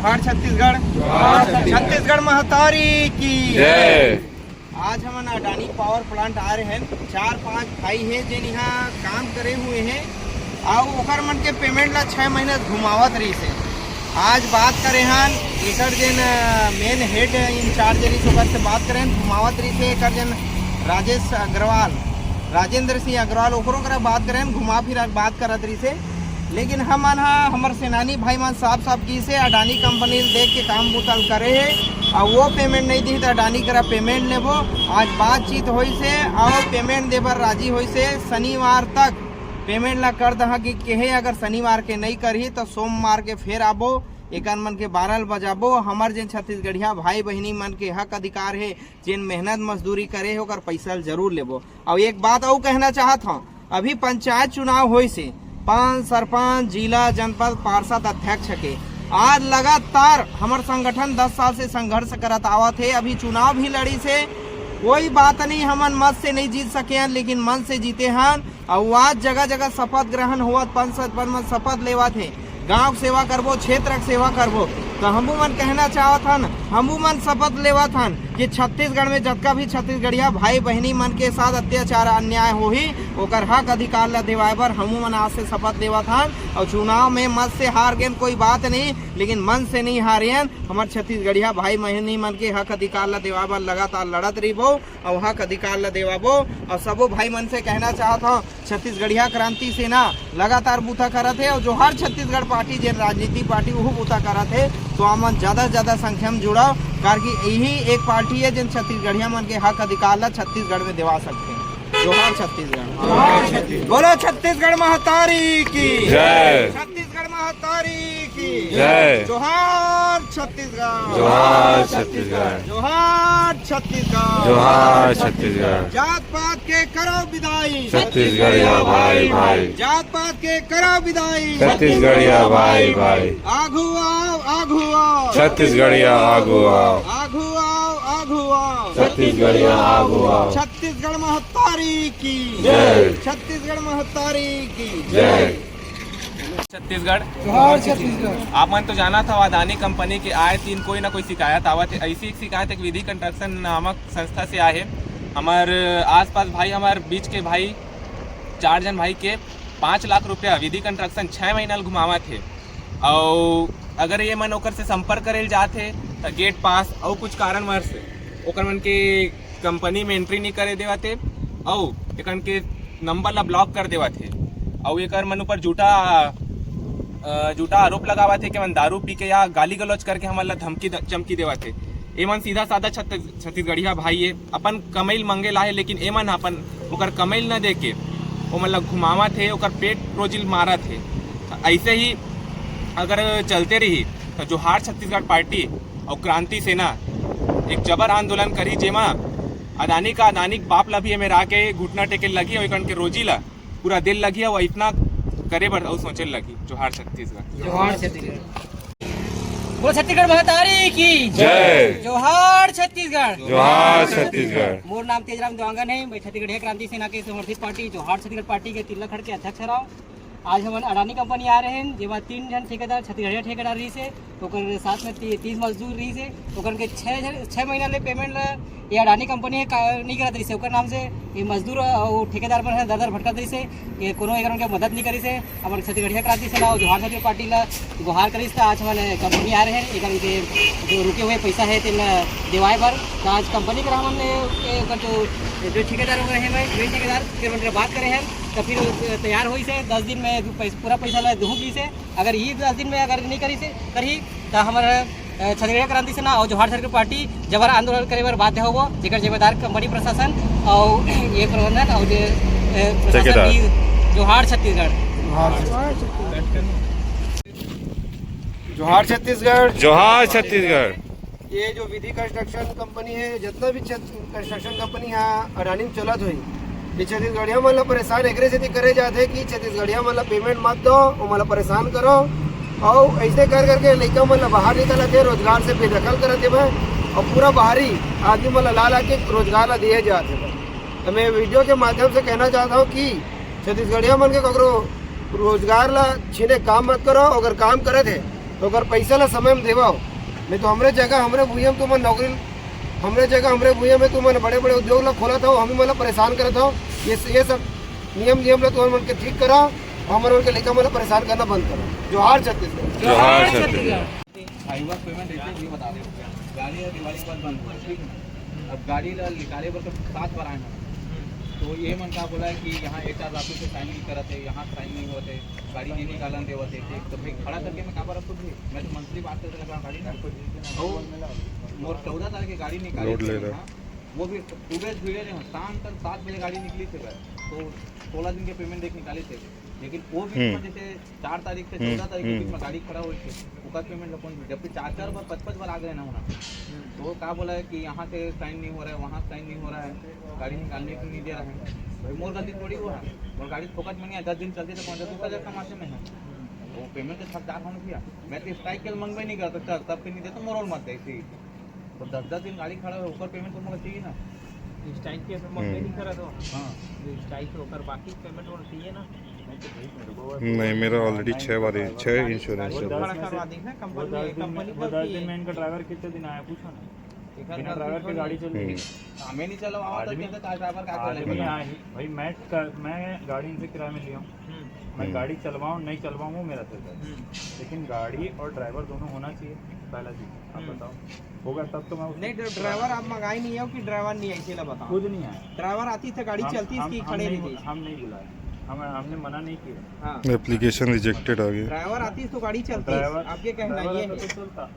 जोहार छत्तीसगढ़। छत्तीसगढ़ महतारी की जय। आज हम अडानी पावर प्लांट आ रहे हैं। 4-5 भाई है जिन यहाँ काम करे हुए हैं और ओकर मन के पेमेंट ला 6 महीना घुमावत रही से। आज बात करे हन एकर जिन मेन हेड इंचार्ज से बात करें घुमावत रही से एकर जिन राजेंद्र सिंह अग्रवाल ओकरों करा बात करें घुमा फिर बात करत रही से। लेकिन हमन हमार सेनानी भाई मन साफ की से अडानी कंपनी देख के काम बुतल करे है और वो पेमेंट नहीं दी तो अडानी करा पेमेंट लेबो। आज बातचीत हुई से और पेमेंट देबर राजी हुई से। शनिवार तक पेमेंट ला कर दहा कि केहे अगर शनिवार के नहीं करही तो सोमवार के फिर आबो एक मन के 12 बजाबो। हमार जिन छत्तीसगढ़िया भाई बहनी मन के हक अधिकार है जिन मेहनत मजदूरी करे होकर पैसा जरूर लेबो। और एक बात और कहना चाहत हूँ, अभी पंचायत चुनाव हुई से 5 सरपंच जिला जनपद पार्षद अध्यक्ष के आज लगातार हमार संगठन 10 साल से संघर्ष करत आवत है। अभी चुनाव भी लड़ी से कोई बात नहीं, हमन मत से नहीं जीत सके हैं लेकिन मन से जीते हैं। और आज जगह जगह शपथ ग्रहण हुआ, पंच शपथ लेवत है, गांव सेवा करबो, क्षेत्र सेवा करबो। तो हमू मन कहना चाहत हन, हमू मन शपथ लेवत हन कि छत्तीसगढ़ में जतका भी छत्तीसगढ़िया भाई बहनी मन के साथ अत्याचार अन्याय होही ओकर हक अधिकार ला दिवाए बर हमू मन आज से शपथ लेवत हन। और चुनाव में मत से हार गए कोई बात नहीं लेकिन मन से नहीं हारियन। हमार छत्तीसगढ़िया भाई बहनी मन के हक अधिकार ला दिवाए बर लगातार लड़त रहीबो और हक अधिकार ला दिवाबो। और सबो भाई मन से कहना चाहत हूँ छत्तीसगढ़िया क्रांति सेना लगातार बूथा करत है और जो हर छत्तीसगढ़ पार्टी जिन राजनीति पार्टी वो बूथा करत है तो आमन ज्यादा से ज्यादा संख्या में जुड़ाओ कार की यही एक पार्टी है जिन छत्तीसगढ़िया मन के हक अधिकार ला छत्तीसगढ़ में दिवा सकते हैं। जोहार छत्तीसगढ़। बोलो छत्तीसगढ़ महतारी की जय। छत्तीसगढ़ महतारी की जय। जोहार छत्तीसगढ़। जोहार छत्तीसगढ़। जोहार छत्तीसगढ़। जोहार छत्तीसगढ़। जात पात के करो विदाई छत्तीसगढ़िया भाई भाई। जात पात के करो विदाई छत्तीसगढ़िया भाई भाई। आगू आओ आगू आओ छत्तीसगढ़िया आगू आओ। आगू आओ आगू आओ छत्तीसगढ़िया आगू आओ। छत्तीसगढ़ महतारी की जय। छत्तीसगढ़ महतारी की जय। छत्तीसगढ़। जोहार छत्तीसगढ़। आप मन तो जाना था अडानी कंपनी के आए दिन कोई ना कोई शिकायत आवत है। ऐसी एक शिकायत एक विधि कंस्ट्रक्शन नामक संस्था से आए है। हमार आसपास भाई हमार बीच के भाई 4 जन भाई के 5 लाख रुपया विधि कंस्ट्रक्शन 6 महीना घुमावा थे। और अगर ये मन ओकर से संपर्क करे जाते तो गेट पास और कुछ कारणवश ओकर मन के कंपनी में एंट्री नहीं करे देवा थे और एक के नंबर ला ब्लॉक कर देवा थे। और एक मन ऊपर झूठा आरोप लगावा थे कि मन दारू पी के या गाली गलौज करके हमारा धमकी चमकी देवा थे। एमन सीधा साधा छत्तीसगढ़िया भाई है, अपन कमैल मंगे ला है लेकिन एमन अपन ओकर कमैल न दे के वो मतलब घुमावा थे, ओकर पेट रोजिल मारा थे। ऐसे ही अगर चलते रही तो जोहार छत्तीसगढ़ पार्टी और क्रांति सेना एक जबर आंदोलन करी जेमा अडानी बाप ला भी हमें आके घुटना टेके लगी और एक के रोजी ला पूरा दिल लगी और इतना करे बर और सोचे लगी। जोहार छत्तीसगढ़। जोहार छत्तीसगढ़। वो छत्तीसगढ़ महतारी की जय। जोहार छत्तीसगढ़। जोहार छत्तीसगढ़। मोर नाम तेजराम देवांगन है। मैं छत्तीसगढ़ क्रांति सेना के समर्थित पार्टी जोहार छत्तीसगढ़ पार्टी के तिल्लाखड़ के अध्यक्ष रहा। आज हम अडानी कंपनी आ रहे हैं जेमा 3 जन ठेकेदार छत्तीसगढ़िया ठेकेदार रही से ओकर साथ में 30 मजदूर रही से ओकर के 6 महीना ले पेमेंट ला ये अडानी कंपनी नहीं करत रही से। ओकर नाम से ये मजदूर और ठेकेदार मन है दर भटकत रही से ये कोनो एक के मदद नहीं करी से। हमारे छत्तीसगढ़िया क्रांति सेना और जोहार छत्तीसगढ़ पार्टी ला गुहार करी से आज हम कंपनी आ रहे हैं एक जो रुके हुए पैसा है तेल दिवाए बर। तो आज कंपनी कर हमने जो ठेकेदार हो गए हैं वही ठेकेदार फिर बात करे हैं तो फिर तैयार हुई से 10 दिन में पूरा पैसा ला दूँगी से। अगर ये 10 दिन में अगर नहीं करी से करी तो हमारा छत्तीसगढ़ क्रांति सेना और जोहार छत्तीसगढ़ पार्टी जबर आंदोलन करे बर बाध्य होबो जेकर जिम्मेदार कंपनी प्रशासन और ये प्रबंधन और प्रशासन भी जोहार छत्तीसगढ़। जोहार छत्तीसगढ़। जोहार छत्तीसगढ़। ये जो विधि कंस्ट्रक्शन कंपनी है जितना भी कंस्ट्रक्शन कंपनी यहाँ अडानी में चलत हुई ये छत्तीसगढ़िया मन ला परेशान एकरे से करे जाते कि छत्तीसगढ़िया मन ला पेमेंट मत दो वो मन ला परेशान करो और ऐसे कर करके लड़का मन ला बाहर निकलते रोजगार से बेदखल करते भाई और पूरा बाहरी आदमी मन ला के रोजगार ला दिए जाते भाई। तो मैं वीडियो के माध्यम से कहना चाहता हूँ कि छत्तीसगढ़िया मन के ककरो रोजगार ला छीने काम मत करो। अगर काम करे थे तो अगर पैसा ला समय में देवा हो, नहीं तो हमरे जगह हमरे भूया में तुम नौकरी, हमरे जगह हमरे भूया में तुम बड़े बड़े उद्योग ला खोला था, हमें मतलब परेशान करता हो। ये सब नियम ला तुम मन के ठीक करा और हमारे उनके लेकर मतलब परेशान करना बंद करो। जोहार छत्तीसगढ़। जोहार छत्तीसगढ़। हाईवा पेमेंट ऐसे भी बता रहे हो, गाड़ी है दिवाली के बाद बंद हो, ठीक है ना। अब गाड़ी निकाले पर तो 7 बार आए हैं, तो ये मन का बोला है कि यहाँ एक चार रातों से साइन नहीं करते, यहाँ साइन नहीं होते, गाड़ी नहीं निकालन देवते, तो भाई खड़ा करके मैं कहाँ पर रखूँ भी, मैं तो मंथली बात करते लगा गाड़ी ना। मोर 14 तारीख की गाड़ी निकाली थी, वो भी सुबह भीड़े नहीं, शाम तक 7 बजे गाड़ी निकली थी, तो 16 दिन के पेमेंट देख निकाले थे। लेकिन वो भी जैसे 4 तारीख से 14 तारीख के बीच में गाड़ी खड़ा हुई थी, उसका पेमेंट लोगों ने जबकि 4 बार 5 बार आ गए ना होना, तो क्या बोला है कि यहाँ से साइन नहीं हो रहा है, वहाँ साइन नहीं हो रहा है, गाड़ी निकालने को नहीं दे रहा है। भाई मोर गलती थोड़ी वो है, और गाड़ी फोकट में नहीं है, 10 दिन चलती तो 15,000 कमाते में है, वो पेमेंट तो सब 4 किया। मैं तो स्ट्राइक के मंगवा नहीं करता, तब के नहीं देता मोरल मत ऐसी, तो 10 दिन गाड़ी खड़ा है, ऊपर पेमेंट तो मुझे चाहिए ना। स्ट्राइक के मंगवे नहीं करा तो हाँ स्ट्राइक होकर बाकी पेमेंट होना चाहिए ना। नहीं, मेरा ऑलरेडी 6 बार 6 इंश्योरेंस है। बड़ा करवा दी ना कंपनी दिन में इनका ड्राइवर कितने दिन आया पूछो ना, बिना ड्राइवर की गाड़ी चल रही है। हमें नहीं चलो आवाज आदमी- ड्राइवर का आदमी आए ही भाई, मैं गाड़ी इनसे किराए में लिया हूँ, मैं गाड़ी चलवाऊँ नहीं चलवाऊँ वो मेरा तय है, लेकिन गाड़ी और ड्राइवर दोनों होना चाहिए। पहला चीज आप बताओ, होगा तब तो मैं नहीं ड्राइवर आप मंगाई नहीं हो कि ड्राइवर नहीं ऐसे बताओ। खुद नहीं आया, ड्राइवर आती थे गाड़ी चलती इसकी खड़े रहती। हम नहीं बुलाए, हमने मना नहीं किया। हाँ एप्लीकेशन रिजेक्टेड आ गया। ड्राइवर आती तो गाड़ी चलती, ड्राइवर आपके कहना ये है। तो चलता